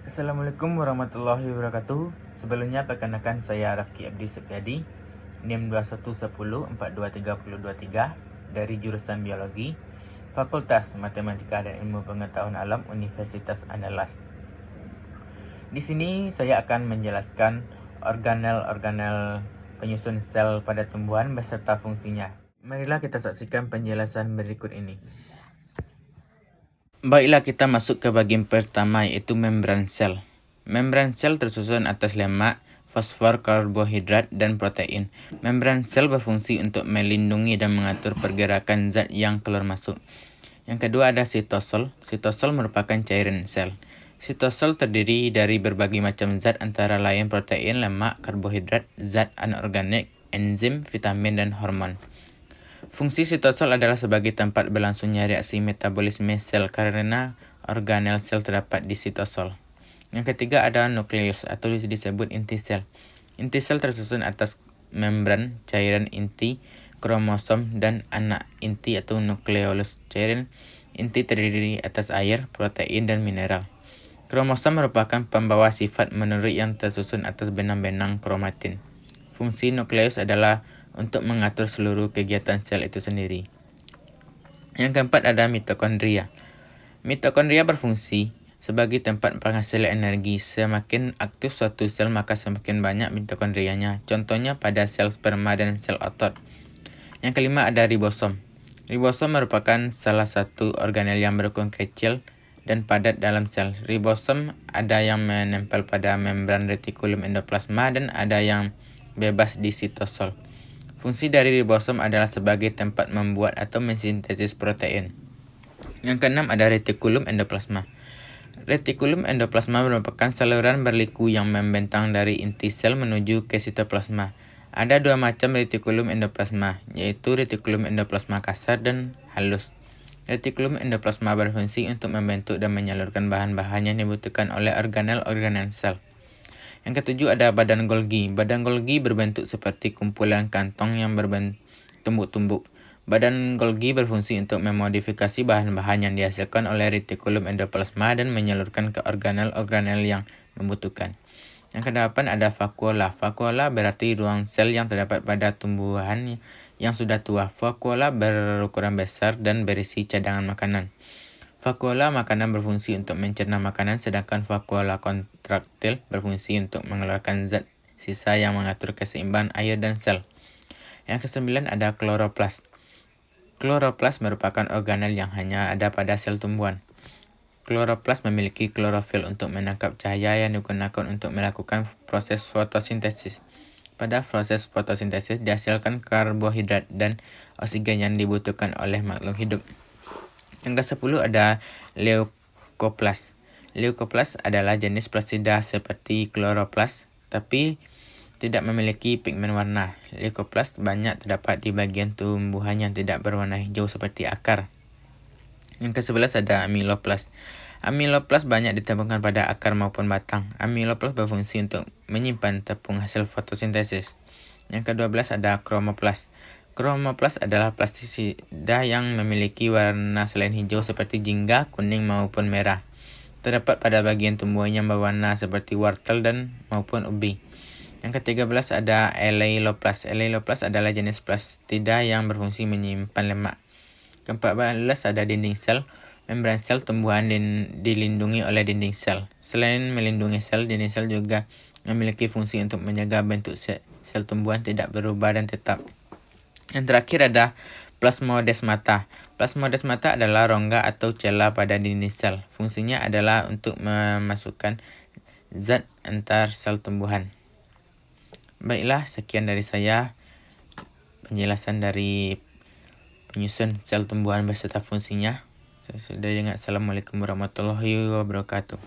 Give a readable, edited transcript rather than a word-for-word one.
Assalamualaikum warahmatullahi wabarakatuh. Sebelumnya perkenalkan saya Rafki Abdi Supriyadi, NIM 2110423023 dari jurusan Biologi, Fakultas Matematika dan Ilmu Pengetahuan Alam Universitas Andalas. Di sini saya akan menjelaskan organel-organel penyusun sel pada tumbuhan beserta fungsinya. Marilah kita saksikan penjelasan berikut ini. Baiklah, kita masuk ke bagian pertama, yaitu membran sel. Membran sel tersusun atas lemak, fosfor, karbohidrat, dan protein. Membran sel berfungsi untuk melindungi dan mengatur pergerakan zat yang keluar masuk. Yang kedua ada sitosol. Sitosol merupakan cairan sel. Sitosol terdiri dari berbagai macam zat antara lain protein, lemak, karbohidrat, zat anorganik, enzim, vitamin, dan hormon. Fungsi sitosol adalah sebagai tempat berlangsungnya reaksi metabolisme sel karena organel sel terdapat di sitosol. Yang ketiga ada nukleus atau disebut inti sel. Inti sel tersusun atas membran cairan inti, kromosom, dan anak inti atau nukleolus. Cairan inti terdiri atas air, protein, dan mineral. Kromosom merupakan pembawa sifat menurut yang tersusun atas benang-benang kromatin. Fungsi nukleus adalah untuk mengatur seluruh kegiatan sel itu sendiri. Yang keempat ada mitokondria. Mitokondria berfungsi sebagai tempat penghasil energi. Semakin aktif suatu sel, maka semakin banyak mitokondrianya. Contohnya pada sel sperma dan sel otot. Yang kelima ada ribosom. Ribosom merupakan salah satu organel yang berukuran kecil dan padat dalam sel. Ribosom ada yang menempel pada membran retikulum endoplasma dan ada yang bebas di sitosol. Fungsi dari ribosom adalah sebagai tempat membuat atau mensintesis protein. Yang keenam ada retikulum endoplasma. Retikulum endoplasma merupakan saluran berliku yang membentang dari inti sel menuju ke sitoplasma. Ada dua macam retikulum endoplasma, yaitu retikulum endoplasma kasar dan halus. Retikulum endoplasma berfungsi untuk membentuk dan menyalurkan bahan-bahan yang dibutuhkan oleh organel-organel sel. Yang ketujuh ada badan Golgi. Badan Golgi berbentuk seperti kumpulan kantong yang berbentuk tumbuk-tumbuk. Badan Golgi berfungsi untuk memodifikasi bahan-bahan yang dihasilkan oleh retikulum endoplasma dan menyalurkan ke organel-organel yang membutuhkan. Yang kedelapan ada vakuola. Vakuola berarti ruang sel yang terdapat pada tumbuhan yang sudah tua. Vakuola berukuran besar dan berisi cadangan makanan. Vakuola makanan berfungsi untuk mencerna makanan, sedangkan vakuola kontraktil berfungsi untuk mengeluarkan zat sisa yang mengatur keseimbangan air dan sel. Yang kesembilan ada kloroplas. Kloroplas merupakan organel yang hanya ada pada sel tumbuhan. Kloroplas memiliki klorofil untuk menangkap cahaya yang digunakan untuk melakukan proses fotosintesis. Pada proses fotosintesis dihasilkan karbohidrat dan oksigen yang dibutuhkan oleh makhluk hidup. Yang ke-10 ada leukoplas. Leukoplas adalah jenis plasida seperti kloroplas, tapi tidak memiliki pigmen warna. Leukoplas banyak terdapat di bagian tumbuhan yang tidak berwarna hijau seperti akar. Yang ke-11 ada amiloplas. Amiloplas banyak ditemukan pada akar maupun batang. Amiloplas berfungsi untuk menyimpan tepung hasil fotosintesis. Yang ke-12 ada kromoplas. Kromoplas adalah plastisida yang memiliki warna selain hijau seperti jingga, kuning maupun merah. Terdapat pada bagian tumbuhan yang berwarna seperti wortel dan maupun ubi. Yang ke-13 ada elaioplas. Elaioplas adalah jenis plastida yang berfungsi menyimpan lemak. Ke-14 ada dinding sel. Membran sel tumbuhan dilindungi oleh dinding sel. Selain melindungi sel, dinding sel juga memiliki fungsi untuk menjaga bentuk sel tumbuhan tidak berubah dan tetap. Yang terakhir ada plasmodesmata. Plasmodesmata adalah rongga atau celah pada dinding sel. Fungsinya adalah untuk memasukkan zat antar sel tumbuhan. Baiklah, sekian dari saya penjelasan dari penyusun sel tumbuhan beserta fungsinya. Saya sudah ingat. Assalamualaikum warahmatullahi wabarakatuh.